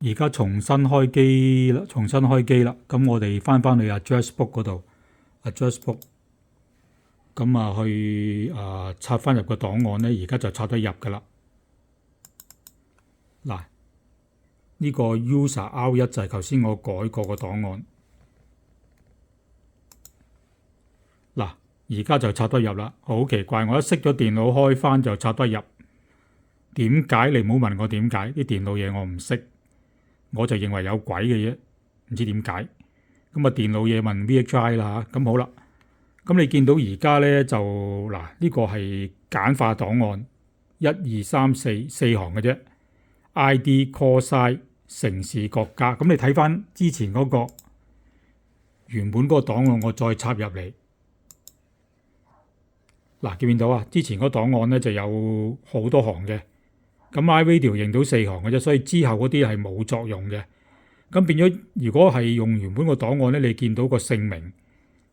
而家重新開機啦，咁我哋翻去 address book 嗰度，address book，咁去插翻入個檔案咧，而家就插得入噶啦。嗱，呢個 user R1就係頭先我改過個檔案。嗱，而家就插得入啦，好奇怪！我一熄咗電腦開翻就插得入，點解？你唔好問我點解，啲電腦嘢我唔識。我就認為有鬼嘅啫，唔知點解。咁電腦嘢問 VHI 啦嚇，咁好啦。咁你見到而家咧就嗱，呢個係簡化檔案，一二三四行嘅啫。ID、call size、城市、國家。咁你睇翻之前嗰個原本嗰個檔案，我再插入嚟。嗱，見唔見到啊？之前嗰檔案咧就有好多行嘅。咁 iRadio 認到4行嘅啫，所以之後嗰啲係冇作用嘅。咁變咗，如果係用原本個檔案咧，你見到個姓名，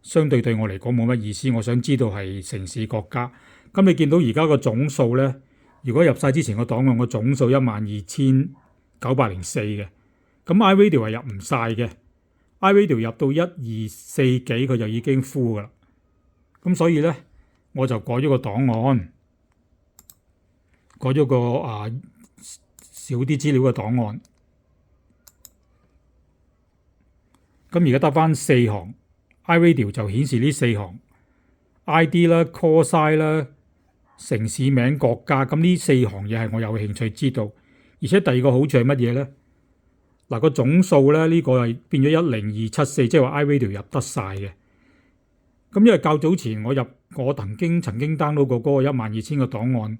相對我嚟講冇乜意思。我想知道係城市國家。咁你見到而家個總數咧，如果入晒之前個檔案個總數12,904嘅，咁 iRadio 係入唔晒嘅。iRadio 入到124幾，佢就已經 full 噶啦。咁所以咧，我就改咗個檔案。改咗個少啲資料嘅檔案，咁而家得翻4行 iRadio 就顯示呢4行 ID 啦、call size 啦、城市名、國家，咁呢4行嘢係我有興趣知道。而且第二個好處係乜嘢咧？嗱，個總數咧，呢個係變咗10274，即係話 iRadio 入得晒嘅。咁因為較早前我曾經 download 過嗰個12000個檔案。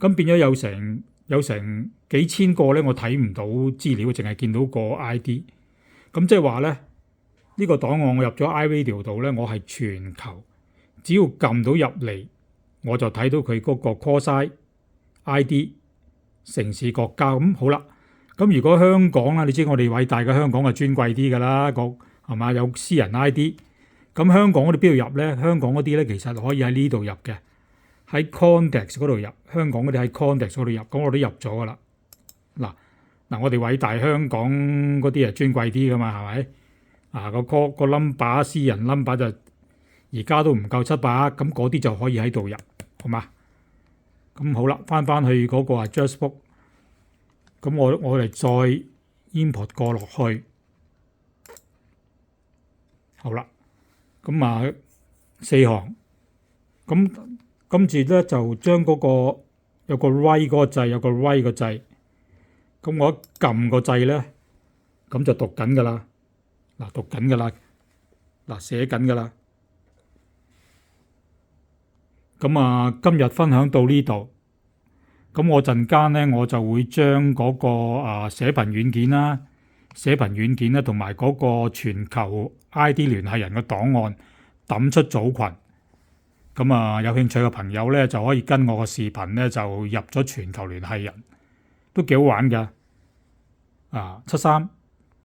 咁變咗有成幾千個咧，我睇唔到資料，淨係見到個 ID。咁即係話咧，呢個檔案我入咗 iRadio 度咧，我係全球，只要撳到入嚟，我就睇到佢嗰個 call size、ID、城市、國家。咁好啦。咁如果香港啦，你知我哋偉大嘅香港係尊貴啲㗎啦，係嘛，有私人 ID。咁香港嗰啲邊度入咧？香港嗰啲咧其實可以喺呢度入嘅。喺 Context 嗰度入，香港嗰啲喺 Context 嗰度入，咁我都入咗噶啦。嗱，我哋偉大香港嗰啲係尊貴啲噶嘛，係咪？個 number 私人 number 就而家都唔夠700，咁嗰啲就可以喺度入，好嘛？咁好啦，翻去嗰個address book，咁我哋再 import 過落去，好啦，咁4行，咁。跟住咧就將嗰個有個 write 嗰個掣，有個 write 個掣，咁我一撳個掣咧，咁就讀緊噶啦。嗱，讀緊噶啦，嗱，寫緊噶啦。咁今日分享到呢度，咁我陣間咧我就會將嗰個寫頻軟件啦，同埋嗰個全球 ID 聯繫人嘅檔案抌出組群。咁有興趣嘅朋友咧就可以跟我個視頻咧就入咗全球聯繫人，都幾好玩㗎。73